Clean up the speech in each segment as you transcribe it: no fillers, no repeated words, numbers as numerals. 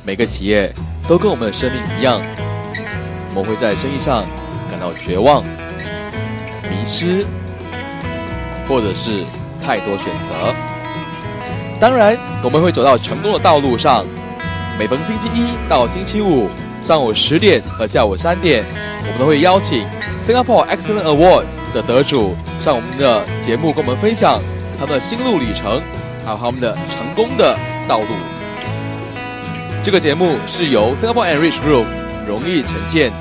每个企业都跟我们的生命一样，我们会在生意上感到绝望、迷失，或者是太多选择。当然，我们会走到成功的道路上。每逢星期一到星期五上午10点和下午3点，我们都会邀请 Singapore Excellent Award 的得主上我们的节目，跟我们分享他们的心路历程，还有他们的成功的道路。这个节目是由 Singapore Enrich Group 荣誉呈现。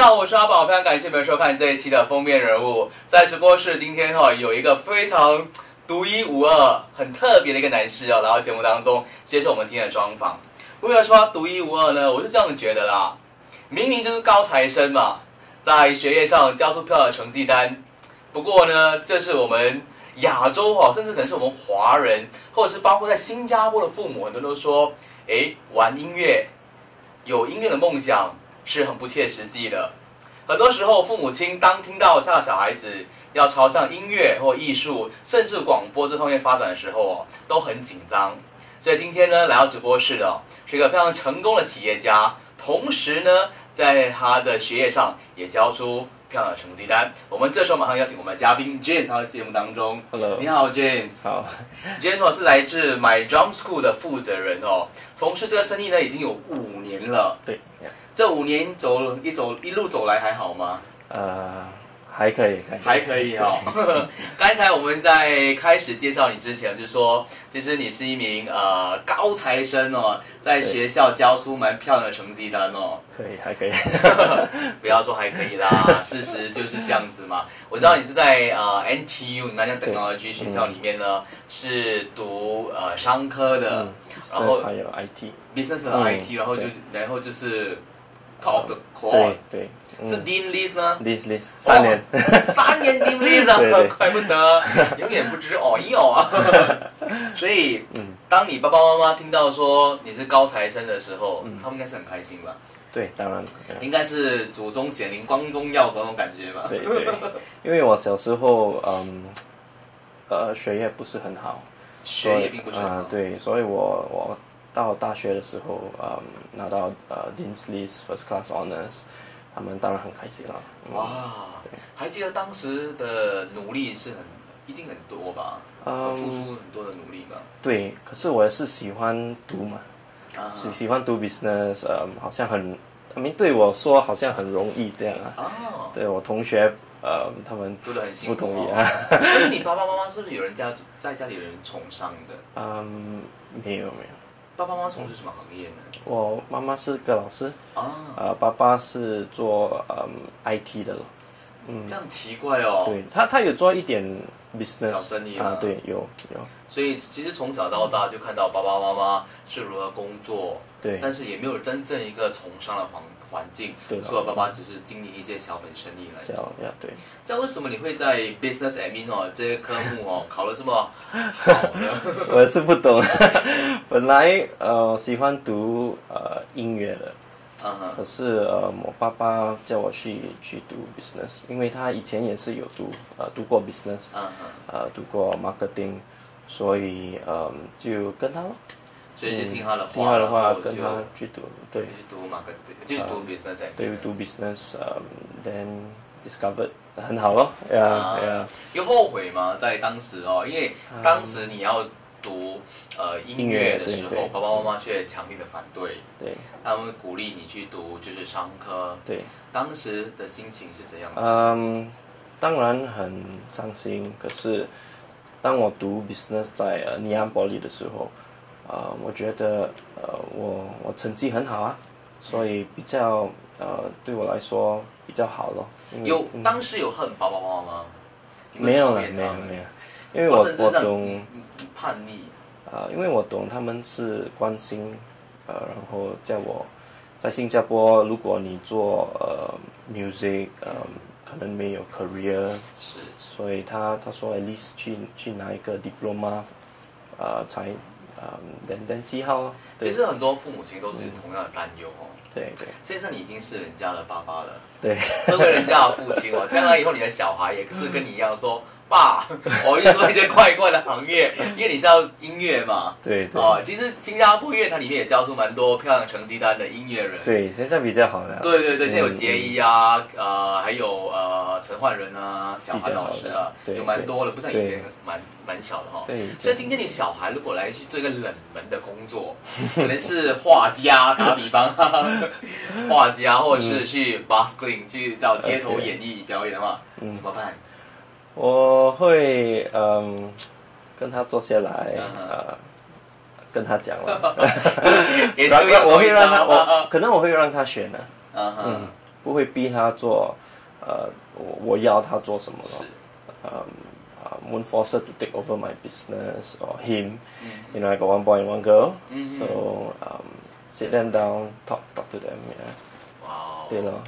我是阿宝，非常感谢你们收看这一期的封面人物。在直播室今天有一个非常独一无二、很特别的一个男士来到节目当中接受我们今天的专访。为了说他独一无二呢，我是这样觉得啦，明明就是高材生嘛，在学业上交出漂亮的成绩单。不过呢，这是我们亚洲甚至可能是我们华人，或者是包括在新加坡的父母，很多人都说，玩音乐、有音乐的梦想是很不切实际的。很多时候，父母亲当听到他的小孩子要朝向音乐或艺术，甚至广播这方面发展的时候都很紧张。所以今天呢，来到直播室的是一个非常成功的企业家，同时呢，在他的学业上也交出漂亮的成绩单。我们这时候马上邀请我们的嘉宾 James 到节目当中。Hello， 你好 James。好 ，James 是来自 My Drum School 的负责人从事这个生意呢已经有5年了。对。这5年一路走来还好吗？还可以，还可以刚才我们在开始介绍你之前，就是说，其实你是一名高材生在学校交出蛮漂亮的成绩单可以，还可以。不要说还可以啦，事实就是这样子嘛。我知道你是在NTU 南洋 Technology 学校里面呢，是读商科的，然后还有 IT，business 和 IT，然后就是。Top of the core， 对，是 Dean List 呢 ？List 3年，3年 Dean List 啊，怪不得，永远不知啊。所以，当你爸爸妈妈听到说你是高材生的时候，他们应该是很开心吧？对，当然，应该是祖宗显灵、光宗耀祖那种感觉吧？对，因为我小时候，学业不是很好，学业并不是很好，对，所以我。到大学的时候，拿到Dean's List First Class Honors， 他们当然很开心了。哇，还记得当时的努力是一定很多吧？付出很多的努力吧？对，可是我也是喜欢读嘛，喜欢读 business， 好像对我说好像很容易这样啊。对我同学，他们读得很辛苦不同意啊。可是你爸爸妈妈是不是有人在家里有人从商的？没有。爸爸妈妈从事什么行业呢？我妈妈是个老师爸爸是做IT 的了。这样奇怪哦。对，他有做一点 business 小生意对，有。所以其实从小到大就看到爸爸妈妈是如何工作，对，但是也没有真正一个从商的环境，所以爸爸只是经营一些小本生意来做。对。这样为什么你会在 Business Admin 这个科目考得这么好呢？我也是不懂，本来喜欢读音乐的。可是我爸爸叫我去读 business， 因为他以前也是有读过 business， 读过 marketing， 所以就跟他了。所以就听他的话，跟他去读，对，去读 marketing， 就是读 business， 对，读 business，then discovered 很好咯，有后悔吗？在当时因为当时你要读音乐的时候，爸爸妈妈却强烈的反对，对，他们鼓励你去读就是商科，对，当时的心情是怎样子？当然很伤心，可是当我读 business 在尼安伯利的时候，我觉得我成绩很好啊，所以比较对我来说比较好咯。当时有恨爸爸妈妈吗？没有，因为我懂叛逆。因为我懂他们是关心，然后叫我在新加坡，如果你做music，可能没有 career， 是，所以他说 at least 去拿一个 diploma，才then see how。其实很多父母亲都是同样的担忧哦。对对。现在你已经是人家的爸爸了，对，身为人家的父亲哦，将来以后你的小孩也是跟你一样说。爸，我去做一些怪怪的行业，因为你是要音乐嘛。对对。其实新加坡音乐坛里面也教出蛮多漂亮成绩单的音乐人。对，现在比较好了。对对对，现在有杰伊啊，还有陈焕仁啊，小韩老师啊，有蛮多的，不像以前蛮小的哈。对。所以今天你小孩如果来去做一个冷门的工作，可能是画家，打比方，画家，或者是去 busking 去到街头演艺表演的话，怎么办？我会跟他坐下来，跟他讲了，我会让他，可能我会让他选的，不会逼他做，我要他做什么咯，won't force her to take over my business or him. You know, I got one boy and one girl, so sit them down, talk to them. Yeah. Wow. 对咯，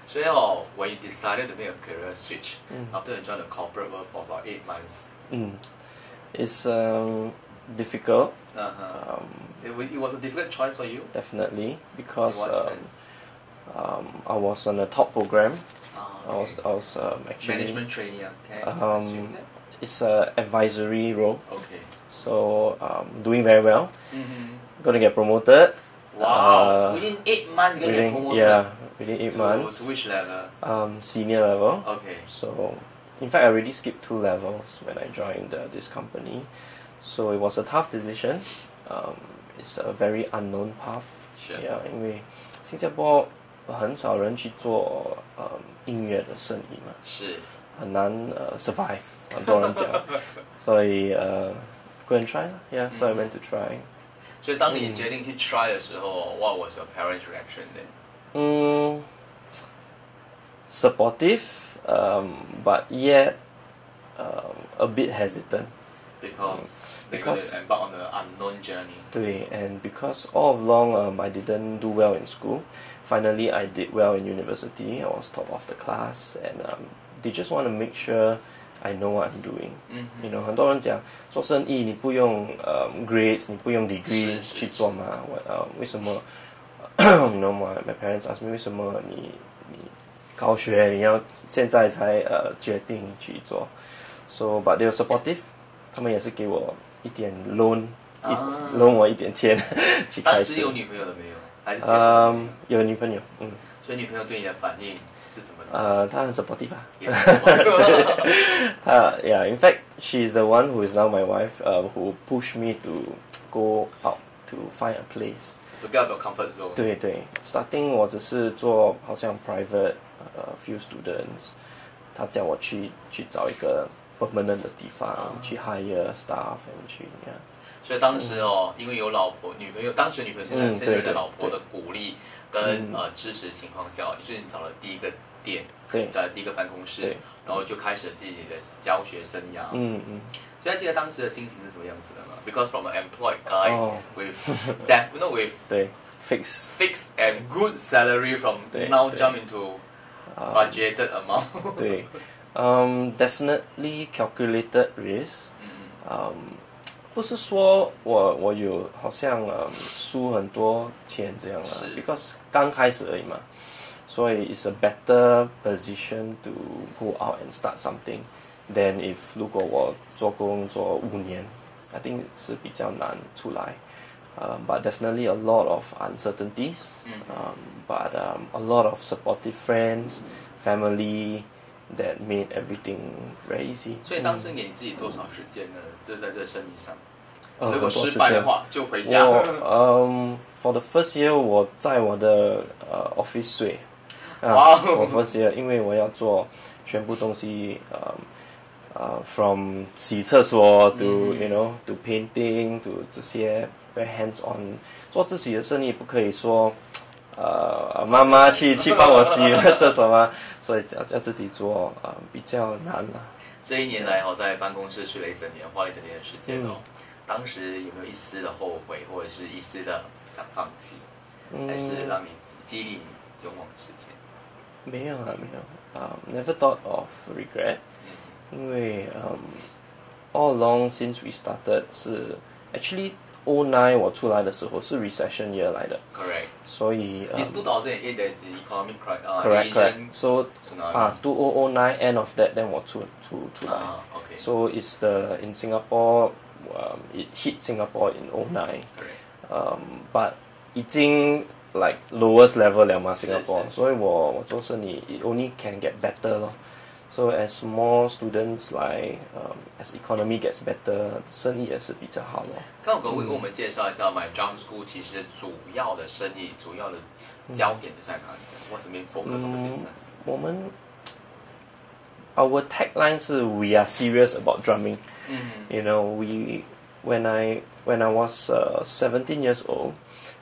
所以when you decided to make a career switch after you joined the corporate world for about 8 months, it's difficult. It was a difficult choice for you. Definitely, because I was on a top program. I was actually management trainee. Okay. It's an advisory role. Okay. So doing very well. Gonna get promoted. Wow! Within 8 months, you get promoted. Yeah. Within 8 months. To which level? Senior level. Okay. So, in fact, I already skipped 2 levels when I joined this company. So it was a tough decision. It's a very unknown path. Sure. Yeah, 因为新加坡很少人去做音乐的生意嘛，是很难survive， 很多人讲，所以go and try 啦 ，yeah， so I went to try. 所以当你决定去 try 的时候，what was your parents' reaction then? Supportive, but yet a bit hesitant. Because they're going to embark on the unknown journey. 对 and because all along I didn't do well in school. Finally, I did well in university. I was top of the class, and they just want to make sure I know what I'm doing. You know, 很多人讲做生意你不用grades， 你不用 degree 去做嘛？为什么？You know, my parents asked me 为什么你高学你要现在才决定去做 ？So, but they were supportive. 他们也是给我一点 loan 我一点钱去开始。当时有女朋友了没有？还是结婚了没有？有女朋友，所以女朋友对你的反应是什么呢？她很 supportive 啊。也是 supportive yeah, in fact, she's the one who is now my wife, who pushed me to go out to find a place. To get out of your comfort zone. 对对 ，starting 我只是做好像 private few students， 她叫我去找一个 permanent 的地方，去 hire staff and 去 yeah。所以当时因为有女朋友，当时女朋友现在的老婆的鼓励跟支持情况下，于是你找了第一个店，找了第一个办公室，然后就开始了自己的教学生涯。所以还记得当时的心情是什么样子的吗 ？Because from an employed guy with fixed and good salary from now jump into budgeted amount 对，definitely calculated risk。不是说我有好像输很多钱这样啦 ，because 刚开始而已嘛，所以 it's a better position to go out and start something than if 如果我做工做5年 ，I think 是比较难出来。But definitely a lot of uncertainties. But a lot of supportive friends, family that made everything very easy. 所以当时给你自己多少时间呢？就在这生意上。如果失败的话，就回家。For the first year， 我在我的office 睡。我 first year， 因为我要做全部东西from 洗厕所 to you know to painting to 这些 very hands on。做自己的生意不可以说妈妈去帮我洗厕所吗？所以要自己做比较难了。这1年来在办公室睡了1整年，花了1整年的时间当时有没有一丝的后悔，或者是一丝的想放弃，还是让你激励你勇往直前？没有啊，没有。Never thought of regret，因为all along since we started 是 actually 2009我出来的时候是 recession year 来的 ，correct。所以It's 2008 there's the economic correct. So 2009 end of that then 我出来。Okay. So it's in Singapore it hit Singapore in 2009. But 已經 like lowest level 了嘛 Singapore， 所以我做生意 it only can get better 咯。So as more students like as economy gets better， 生意也是比较好咯。刚刚可不可以跟我们介绍一下 My Drum School 其实主要的生意、主要的焦点是在哪里？What's the main focus of the business？ 我们 our tagline 是 We are serious about drumming。You know, when I was 17 years old,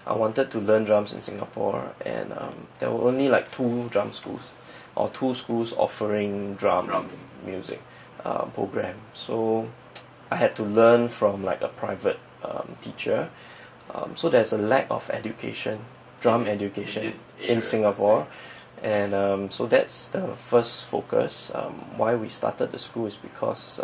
I wanted to learn drums in Singapore, and there were only like 2 drum schools, or 2 schools offering drum music program. So I had to learn from like a private teacher. So there's a lack of education, drum education in Singapore. And so that's the first focus. Why we started the school is because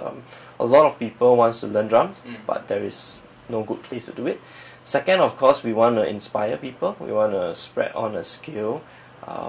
a lot of people wants to learn drums, but there is no good place to do it. Second, of course, we want to inspire people. We want to spread on a skill.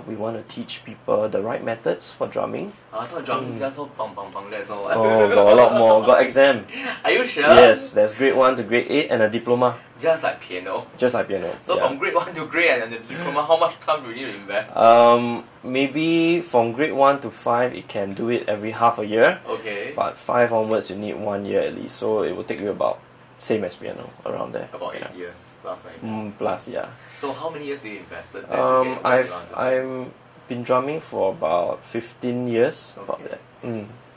We want to teach people the right methods for drumming. I thought drumming just so bang bang bang that's all. Oh, got a lot more. Got exam. Are you sure? Yes, there's grade 1 to grade 8 and a diploma. Just like piano. Just like piano. So from grade 1 to grade 8 and the diploma, how much time do you need to invest? Maybe from grade 1 to 5, it can do it every half a year. Okay. But 5 onwards, you need 1 year at least. So it will take you about same as piano, around there. About 8 years plus, right? Plus, yeah. So how many years did you invested? I've been drumming for about 15 years. Okay. About that.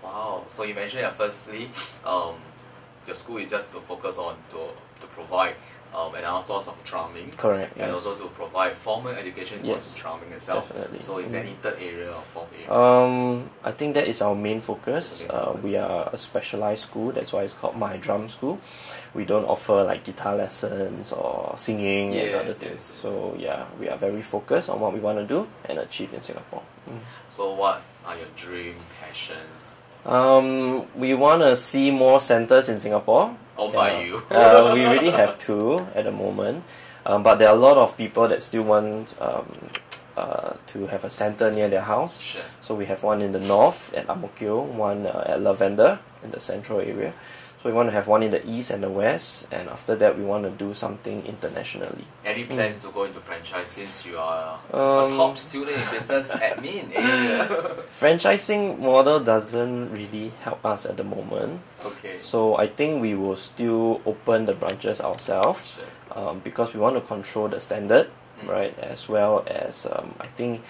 Wow. So you mentioned that firstly, your school is just to focus on to provide another source of drumming. Correct. And yes. also to provide formal education Yes, towards drumming itself. Definitely. So is there any third area or fourth area? I think that is our main focus. We are a specialized school. That's why it's called My Drum School. We don't offer like guitar lessons or singing and other things. So yeah, we are very focused on what we want to do and achieve in Singapore. So what are your dream passions? We want to see more centers in Singapore. Owned by you. We already have 2 at the moment, but there are a lot of people that still want to have a center near their house. Sure. So we have one in the north at Ang Mo Kio, one at Lavender in the central area. So we want to have one in the east and the west, and after that we want to do something internationally. Any plans to go into franchise since you are a top student in business admin area? Franchising model doesn't really help us at the moment. Okay. So I think we will still open the branches ourselves, because we want to control the standard, right? As well as I think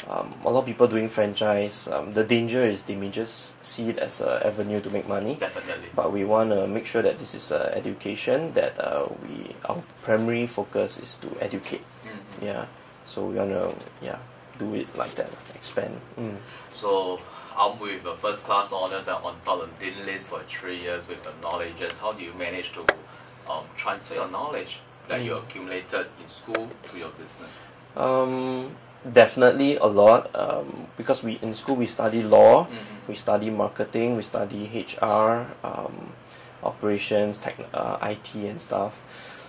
a lot of people doing franchise, the danger is they may just see it as an avenue to make money. Definitely. But we want to make sure that this is education, that our primary focus is to educate. Yeah. So we want to do it like that, expand. So I'm with a first class honors and on top of the dean list for 3 years with the knowledges. How do you manage to transfer your knowledge that you accumulated in school to your business? Definitely a lot, because in school we study law, we study marketing, we study HR, operations, IT and stuff.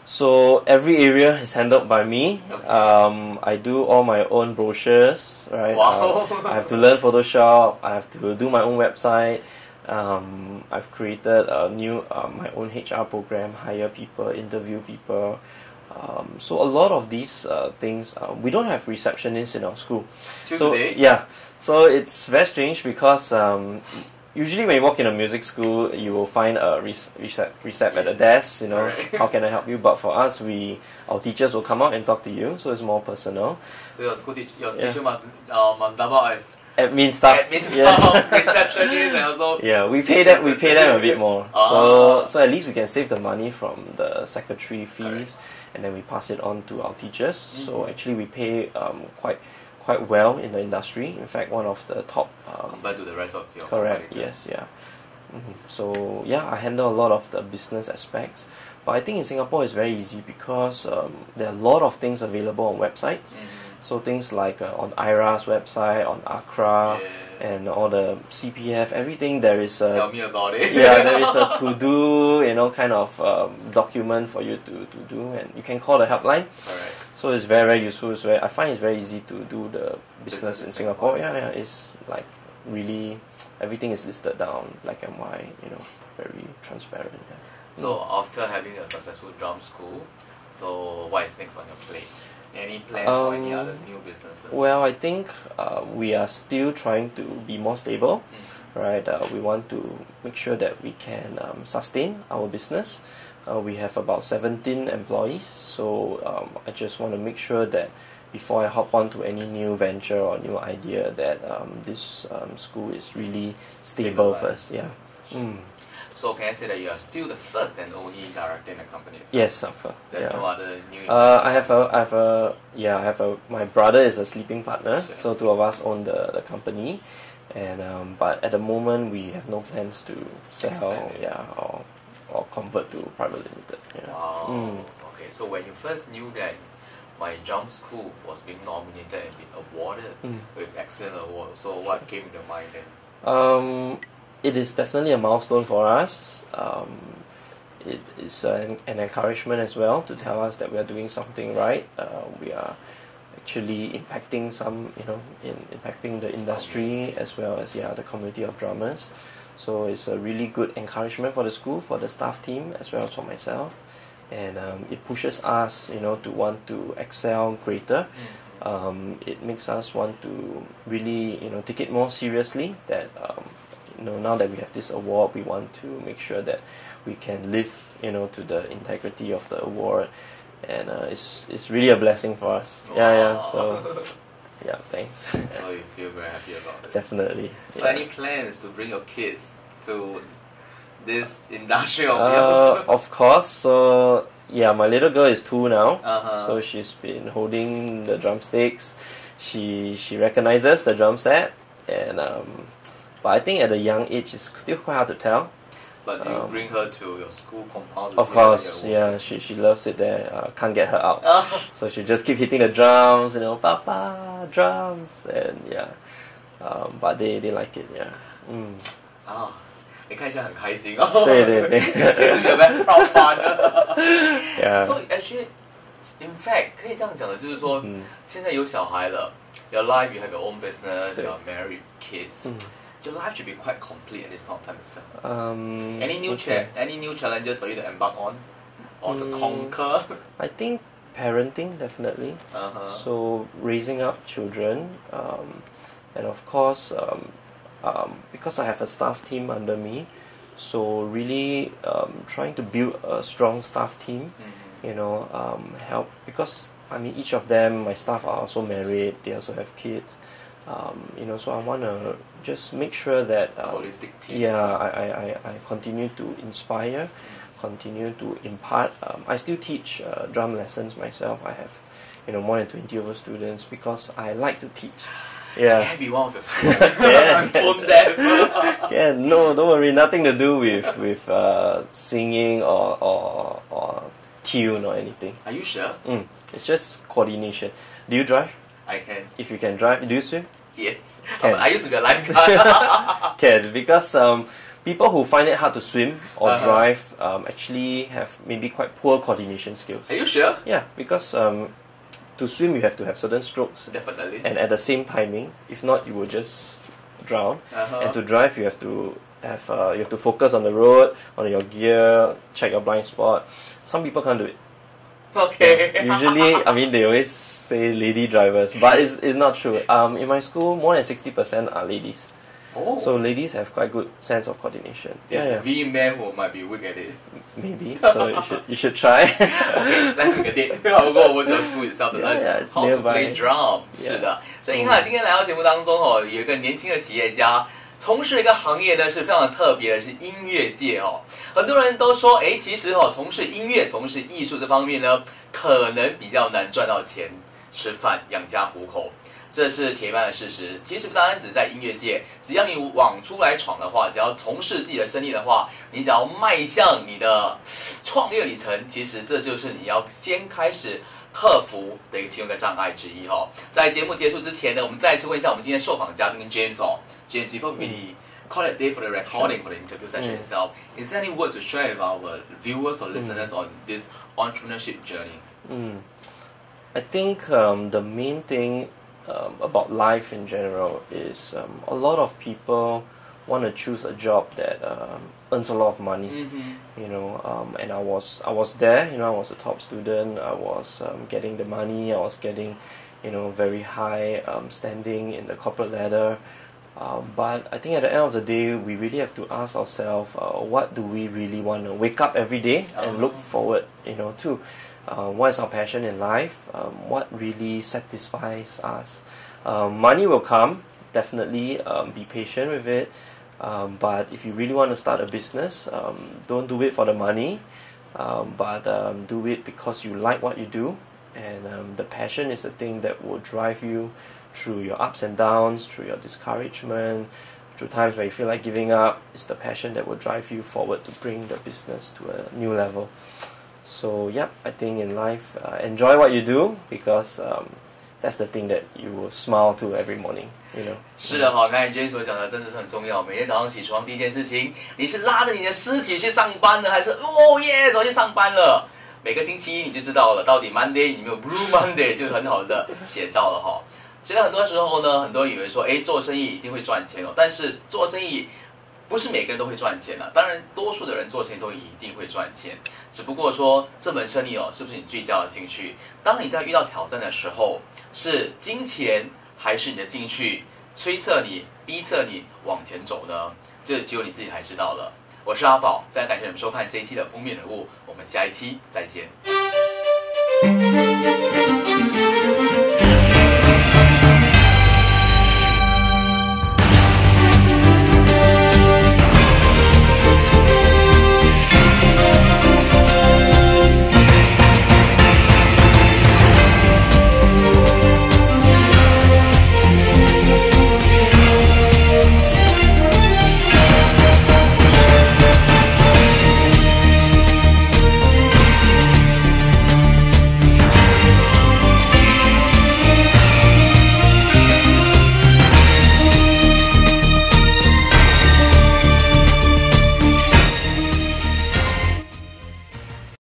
So every area is handled by me. I do all my own brochures, right? Wow. I have to learn Photoshop. I have to do my own website. I've created a new my own HR program, hire people, interview people. So a lot of these things, we don't have receptionists in our school. So it's very strange because usually when you walk in a music school, you will find a recep at the desk. You know, how can I help you? But for us, our teachers will come out and talk to you, so it's more personal. So your teacher must double as admin staff, receptionist, and also we pay them a bit more. So at least we can save the money from the secretary fees, and then we pass it on to our teachers. So actually we pay quite well in the industry. In fact, one of the top compared to the rest of your correct. competitors. Yes, yeah. So yeah, I handle a lot of the business aspects. But I think in Singapore it's very easy because there are a lot of things available on websites. So things like on IRA's website, on ACRA, and all the CPF, everything there is a... Tell me about it. Yeah, there is a to-do, kind of document for you to do, and you can call the helpline. Alright. So it's very, very useful. I find it's very easy to do the business in Singapore. Yeah, it's like really, everything is listed down, black and white, very transparent. Yeah. So after having a successful drum school, so what is next on your plate? Any plans for any other new businesses? Well, I think we are still trying to be more stable, right? We want to make sure that we can sustain our business. We have about 17 employees, so I just want to make sure that before I hop on to any new venture or new idea, that this school is really stable first. Yeah. So can I say that you are still the first and only director in the company? Yes, of course. There's no other new. My brother is a sleeping partner, so two of us own the company, and but at the moment we have no plans to sell, or convert to private limited. Yeah. Wow. Okay, so when you first knew that my drum school was being nominated and being awarded with excellent award, so what came to mind then? It is definitely a milestone for us. It is an encouragement as well to tell us that we are doing something right. We are actually impacting impacting the industry as well as the community of drummers. So it's a really good encouragement for the school, for the staff team, as well as for myself. And it pushes us, to want to excel greater. It makes us want to really, take it more seriously. That now that we have this award, we want to make sure that we can live, to the integrity of the award, and it's really a blessing for us. Wow. Yeah. So, yeah, thanks. So you feel very happy about it. Definitely. So any plans to bring your kids to this industry of yours? Of course. So yeah, my little girl is 2 now. Uh-huh. So she's been holding the drumsticks. She recognizes the drum set, and but I think at a young age it's still quite hard to tell. But do you bring her to your school compound to Of see course, her yeah, she loves it there. Can't get her out. So she just keep hitting the drums, Papa, drums, and yeah. But they like it, yeah. 你看起来很开心哦。对。You seem to be a very proud father. Yeah. So actually, in fact, 可以这样讲的，就是说，现在有小孩了 ，your life, you have your own business, you are married, kids. Your life should be quite complete at this point of time itself. Any new challenges for you to embark on or to conquer? I think parenting, definitely. So raising up children, and of course, because I have a staff team under me, so really trying to build a strong staff team. Help, because each of them, my staff are also married. They also have kids. So I want to just make sure that holistic team. Yeah, I continue to inspire, continue to impart. I still teach drum lessons myself. I have more than 20 over students because I like to teach. Yeah. Can I be one of your students? I'm tone deaf. Yeah, no, don't worry. Nothing to do with singing or tune or anything. Are you sure? It's just coordination. Do you drive? I can. If you can drive, do you swim? Yes. Can. I used to be a lifeguard. Can, because people who find it hard to swim or drive actually have maybe quite poor coordination skills. Are you sure? Yeah, because to swim you have to have certain strokes. Definitely. And at the same timing. If not, you will just drown. And to drive, you have to focus on the road, on your gear, check your blind spot. Some people can't do it. Okay. Yeah, usually, they always say lady drivers, but it's not true. In my school, more than 60% are ladies. Oh. So ladies have quite good sense of coordination. Yes, we men who might be weak at it. Maybe. So you should try. Okay, let's make a date. I'll go over to the school itself to learn it's how to play nearby. drum. 是的，所以你看今天来到节目当中有一个年轻的企业家。从事一个行业呢是非常特别的，是音乐界很多人都说，其实从事音乐、从事艺术这方面呢，可能比较难赚到钱、吃饭、养家糊口。这是铁一般的事实。其实不单单只是在音乐界，只要你往出来闯的话，只要从事自己的生意的话，你只要迈向你的创业里程，其实这就是你要先开始克服的其中一个障碍之一哈。在节目结束之前呢，我们再次问一下我们今天受访嘉宾 James 哦 ，James before we call it day for the recording for the interview session itself, is there any words to share with our viewers or listeners on this entrepreneurship journey? I think the main thing about life in general is a lot of people want to choose a job that earns a lot of money. You know, and I was there. You know, I was a top student. I was getting the money. I was getting, you know, very high standing in the corporate ladder. But I think at the end of the day, we really have to ask ourselves, what do we really want to wake up every day and look forward, you know, to? What is our passion in life? What really satisfies us? Money will come, definitely. Be patient with it. But if you really want to start a business, don't do it for the money, but do it because you like what you do. And the passion is the thing that will drive you through your ups and downs, through your discouragement, through times where you feel like giving up. It's the passion that will drive you forward to bring the business to a new level. So, yeah, I think in life, enjoy what you do because that's the thing that you will smile to every morning, you know. 是的，好，刚才 Jane 所讲的真的是很重要。每天早上起床第一件事情，你是拉着你的尸体去上班呢，还是哦耶，走去上班了？每个星期一你就知道了，到底 Monday 有没有 Blue Monday， 就是很好的写照了哈。现在很多时候呢，很多人以为说，做生意一定会赚钱哦，但是做生意不是每个人都会赚钱的。当然，多数的人做生意都一定会赚钱，只不过说这门生意哦，是不是你聚焦的兴趣？当你在遇到挑战的时候，是金钱还是你的兴趣催策你、逼策你往前走呢？这只有你自己才知道了。我是阿宝，非常感谢你们收看这一期的封面人物，我们下一期再见。